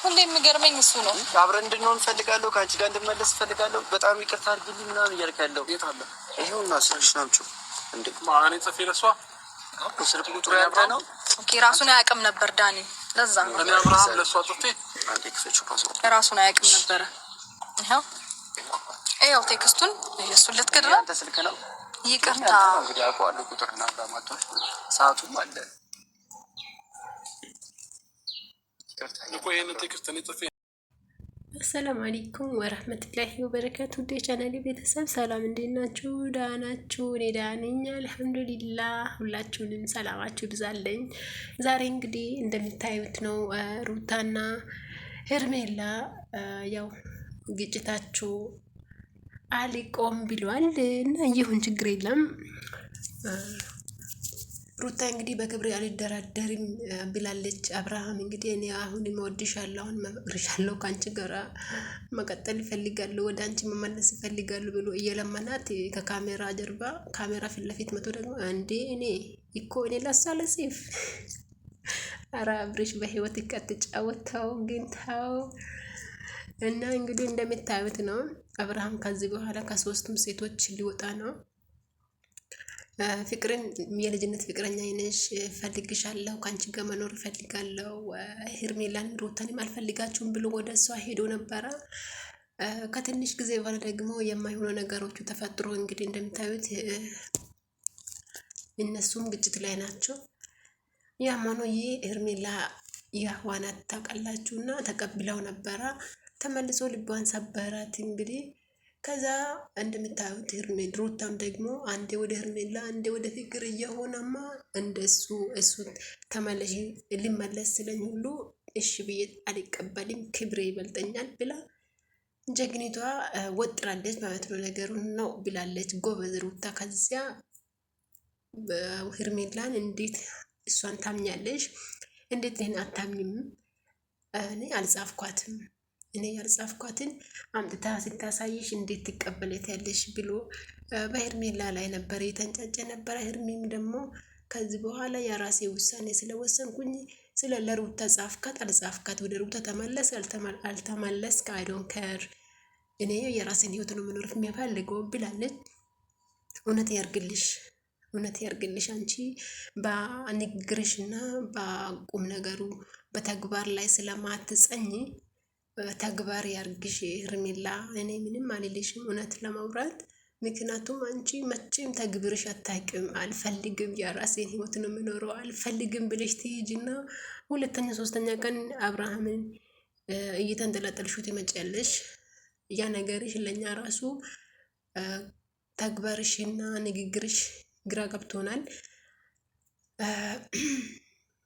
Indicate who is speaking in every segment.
Speaker 1: ሁሌ የሚገርመኝ እሱ ነው።
Speaker 2: አብረን እንድንሆን ፈልጋለሁ፣ ከአንቺ ጋር እንድመለስ ፈልጋለሁ። በጣም ይቅርታ አድርጊልኝ ምናምን እያልክ ያለው የት አለ? ይኸውና ስልክሽ ናምጪው። እንዴ ማን ጽፌ ለሷ ስልክ ቁጥሩ ያንተ ነው?
Speaker 1: ኦኬ ራሱን አያውቅም ነበር ዳኒ። ለዛ ነው
Speaker 2: እኔ አብርሃም ለሷ ጽፌ አንዴ ክፈችው ፓስወርድ።
Speaker 1: ራሱን አያውቅም ነበር። ይኸው ቴክስቱን እሱን ልትከድራ
Speaker 2: አንተ ስልክ ነው።
Speaker 1: ይቅርታ
Speaker 2: እንግዲህ አውቀዋለሁ ቁጥርና አባማቷል ሰዓቱም አለ። ይቅርታ ለቆየን ቴክስት ነው ጽፌ።
Speaker 3: አሰላሙ አለይኩም ወራህመቱላሂ ወበረካቱ። ውድ የቻናሌ ቤተሰብ ሰላም እንዴት ናችሁ? ደህና ናችሁ? እኔ ደህና ነኝ አልሐምዱሊላህ። ሁላችሁንም ሰላማችሁ ይብዛልኝ። ዛሬ እንግዲህ እንደምታዩት ነው ሩታና ሄርሜላ ያው ግጭታችሁ አልቆም ብሏል እና ይሁን ችግር የለም። ሩታ እንግዲህ በክብሬ አልደራደርም ብላለች። አብርሃም እንግዲህ እኔ አሁን እወድሻለሁ፣ አሁን መፍቅርሻለሁ፣ ከአንቺ ጋር መቀጠል እፈልጋለሁ፣ ወደ አንቺ መመለስ እፈልጋለሁ ብሎ እየለመናት ከካሜራ ጀርባ ካሜራ ፊት ለፊት መቶ ደግሞ እንዴ እኔ ለሳ ለሴፍ አረ አብርሽ በህይወት ይቀጥጫወታው ግን ታው እና እንግዲህ እንደምታዩት ነው አብርሃም ከዚህ በኋላ ከሶስቱም ሴቶች ሊወጣ ነው። ፍቅርን የልጅነት ፍቅረኛ ነሽ፣ ፈልግሻለሁ፣ ከአንቺ ጋር መኖር እፈልጋለሁ፣ ሄርሜላን ሩታንም አልፈልጋችሁም ብሎ ወደ እሷ ሄዶ ነበረ። ከትንሽ ጊዜ በኋላ ደግሞ የማይሆኑ ነገሮቹ ተፈጥሮ እንግዲህ እንደምታዩት እነሱም ግጭት ላይ ናቸው። ያም ሆኖ ይህ ሄርሜላ የዋናት ታውቃላችሁና ተቀብለው ነበረ። ተመልሶ ልቧን ሰበራት እንግዲህ ከዛ እንደምታዩት ሩታም ደግሞ አንዴ ወደ ሄርሜላ አንዴ ወደ ፍቅር እየሆነማ እንደሱ ተመለሽ ሊመለስ ስለኝ ሁሉ እሺ ብዬ አልቀበልም፣ ክብሬ ይበልጠኛል ብላ ጀግኒቷ ወጥራለች ማለት ነው። ነገሩን ነው ብላለች። ጎበዝ ሩታ። ከዚያ ሄርሜላን እንዴት እሷን ታምኛለሽ? እንዴት ይህን አታምኝም? እኔ አልጻፍኳትም እኔ ያልጻፍኳትን አምጥታ ስታሳይሽ እንዴት ትቀበለት ያለሽ ብሎ በሄርሜላ ላይ ነበር የተንጫጨ ነበረ። ሄርሜም ደግሞ ከዚህ በኋላ የራሴ ውሳኔ ስለወሰንኩኝ ስለ ለሩታ ጻፍካት አልጻፍካት ወደ ሩታ ተመለስ አልተመለስ ከአይዶን ከር እኔ የራሴን ህይወት ነው መኖር የሚፈልገው ብላለች። እውነት ያርግልሽ አንቺ በንግግርሽና በቁም ነገሩ በተግባር ላይ ስለማትጸኝ ተግባር ያርግሽ ሄርሜላ። እኔ ምንም አልልሽም እውነት ለማውራት ምክንያቱም አንቺ መቼም ተግብርሽ አታውቅም። አልፈልግም የራሴን ህይወት ነው የምኖረው አልፈልግም ብለሽ ትሄጂና ሁለተኛ ሶስተኛ ቀን አብርሃምን እየተንጠለጠልሽው ትመጪያለሽ። ያ ነገርሽ ለኛ ራሱ ተግባርሽና ንግግርሽ ግራ ገብቶናል።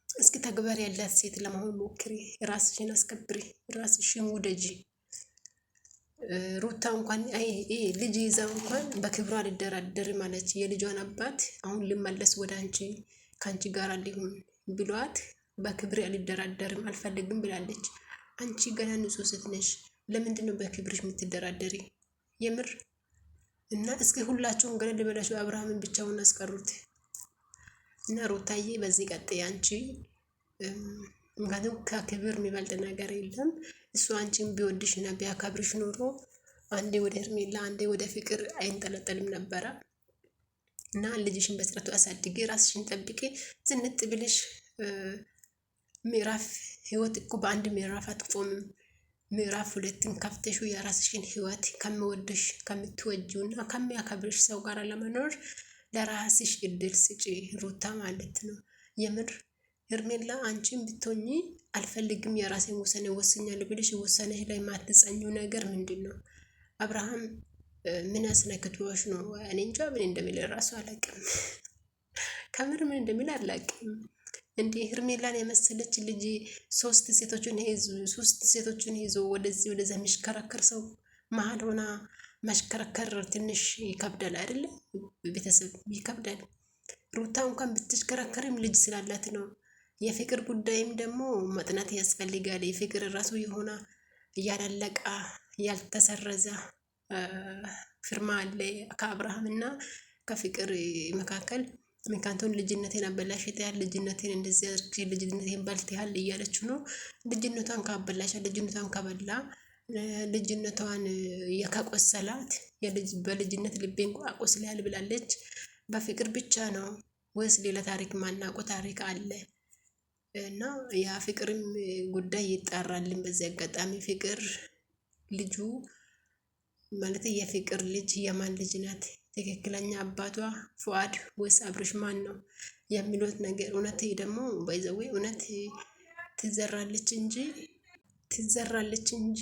Speaker 3: እስኪ ተግባር ያላት ሴት ለመሆን ሞክሪ። ራስሽን አስከብሪ፣ ራስሽን ውደጂ። ሩታ እንኳን ልጅ ይዛ እንኳን በክብሯ አልደራደርም አለች። የልጇን አባት አሁን ልመለስ ወደ አንቺ ከአንቺ ጋር ሊሆን ብሏት በክብሬ አልደራደርም አልፈልግም ብላለች። አንቺ ገና ንጹህ ሴት ነሽ። ለምንድን ነው በክብርሽ የምትደራደሪ? የምር እና እስኪ ሁላችሁም ገና ልበላችሁ አብርሃምን ብቻውን አስቀሩት። እና ሩታዬ በዚህ ቀጥይ አንቺ ምክንያቱም ከክብር የሚበልጥ ነገር የለም። እሱ አንቺን ቢወድሽ እና ቢያከብርሽ ኖሮ አንዴ ወደ ሄርሜላ አንዴ ወደ ፍቅር አይንጠለጠልም ነበረ። እና ልጅሽን በስርዓቱ አሳድጌ ራስሽን ጠብቄ ዝንጥ ብለሽ ምዕራፍ ህይወት እኮ በአንድ ምዕራፍ አትቆምም። ምዕራፍ ሁለትን ከፍተሹ የራስሽን ህይወት ከሚወድሽ ከምትወጂው እና ከሚያከብርሽ ሰው ጋር ለመኖር ለራስሽ እድል ስጪ ሩታ ማለት ነው። የምር ሄርሜላ አንቺን ብትሆኚ አልፈልግም የራሴን ውሳኔ ወስኛለሁ ብለሽ ውሳኔሽ ላይ ማትጸኚው ነገር ምንድን ነው? አብርሃም ምን አስነክቶሽ ነው? እኔ እንጃ ምን እንደሚል ራሱ አላውቅም። ከምር ምን እንደሚል አላውቅም። እንዴ ሄርሜላን የመሰለች ልጅ ሶስት ሴቶችን ይዞ ወደዛ የሚሽከረከር ሰው መሀል ሆና ማሽከረከር ትንሽ ይከብዳል አይደለ? ቤተሰብ ይከብዳል። ሩታ እንኳን ብትሽከረከርም ልጅ ስላላት ነው። የፍቅር ጉዳይም ደግሞ መጥናት ያስፈልጋል። የፍቅር ራሱ የሆነ ያላለቀ ያልተሰረዘ ፊርማ አለ ከአብርሃም እና ከፍቅር መካከል። ምክንያቱም ልጅነቴን አበላሽተሃል፣ ልጅነቴን እንደዚህ አድርጊ፣ ልጅነቴን በልተሃል እያለችው ነው። ልጅነቷን ካበላሻ ልጅነቷን ከበላ ልጅነቷን ከቆሰላት በልጅነት ልቤን አቆስላል ብላለች። በፍቅር ብቻ ነው ወይስ ሌላ ታሪክ ማናውቀው ታሪክ አለ? እና ያ ፍቅርም ጉዳይ ይጣራልን። በዚህ አጋጣሚ ፍቅር ልጁ ማለት የፍቅር ልጅ የማን ልጅ ናት? ትክክለኛ አባቷ ፉአድ ወይስ አብርሽ ማን ነው የሚሉት ነገር እውነት ደግሞ ባይዘዌ እውነት ትዘራለች እንጂ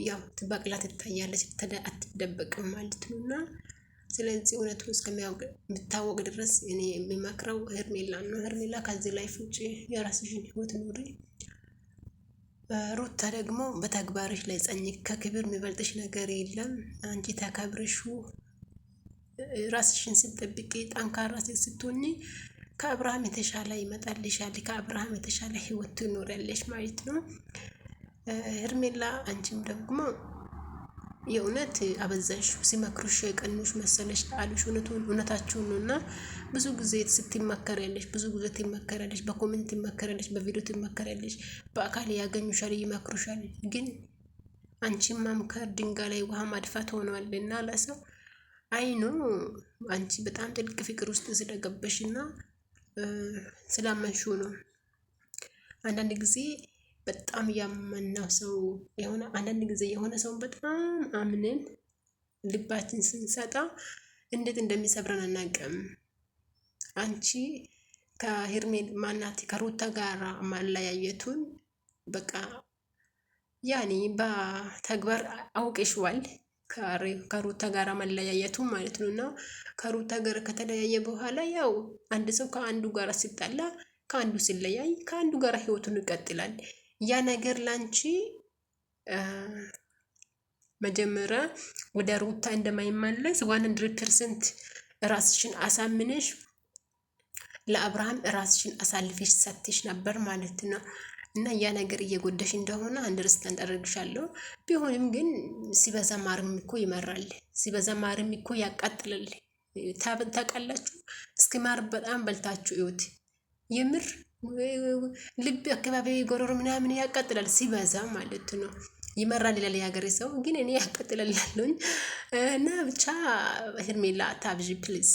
Speaker 3: ያው ትበቅላ ትታያለች፣ አትደበቅም ማለት ነው። እና ስለዚህ እውነቱን እስከሚታወቅ ድረስ እኔ የሚመክረው ሄርሜላ ነው። ሄርሜላ ከዚህ ላይፍ ውጭ የራስሽን ህይወት ኑሪ። ሩታ ደግሞ በተግባርሽ ላይ ጸኝ። ከክብር የሚበልጥሽ ነገር የለም። አንቺ ተከብርሹ ራስሽን ስትጠብቂ ጠንካራ ሴት ስትሆኚ ከአብርሃም የተሻለ ይመጣልሻል። ከአብርሃም የተሻለ ህይወት ትኖሪያለሽ ማለት ነው። ሄርሜላ አንቺም ደግሞ የእውነት አበዛሽ። ሲመክሩሽ የቀኑሽ መሰለሽ አሉሽ። እውነታችሁን ነው። እና ብዙ ጊዜ ስትመከሪያለሽ፣ ብዙ ጊዜ ትመከሪያለሽ፣ በኮሜንት ትመከሪያለሽ፣ በቪዲዮ ትመከሪያለሽ፣ በአካል ያገኙሻል፣ ይመክሩሻል። ግን አንቺም መምከር ድንጋይ ላይ ውሃ ማድፋት ሆኗል። እና ለሰው አይኑ አንቺ በጣም ጥልቅ ፍቅር ውስጥ ስለገበሽ እና ስላመንሹ ነው። አንዳንድ ጊዜ በጣም ያመናው ሰው አንዳንድ ጊዜ የሆነ ሰውን በጣም አምነን ልባችን ስንሰጣ እንዴት እንደሚሰብረን አናውቅም። አንቺ ከሄርሜላ ማናት ከሩታ ጋር ማለያየቱን በቃ ያኔ በተግባር አውቀሽዋል። ከሩታ ጋር መለያየቱ ማለት ነው። እና ከሩታ ጋር ከተለያየ በኋላ ያው አንድ ሰው ከአንዱ ጋር ሲጣላ ከአንዱ ሲለያይ ከአንዱ ጋር ህይወቱን ይቀጥላል። ያ ነገር ላንቺ መጀመሪያ ወደ ሩታ እንደማይመለስ 100% ራስሽን አሳምነሽ ለአብርሃም ራስሽን አሳልፈሽ ሰጥተሽ ነበር ማለት ነው። እና ያ ነገር እየጎዳሽ እንደሆነ አንደርስታንድ አደርግሻለሁ። ቢሆንም ግን ሲበዛ ማርም እኮ ይመራል፣ ሲበዛ ማርም እኮ ያቃጥላል። ታውቃላችሁ። እስኪ ማር በጣም በልታችሁ እዩት። የምር ልብ አካባቢ ጎሮሮ ምናምን ያቃጥላል ሲበዛ ማለት ነው። ይመራል ይላል የሀገሬ ሰው፣ ግን እኔ ያቃጥላል ያለውኝ እና ብቻ ሄርሜላ ታብዢ ፕሊዝ።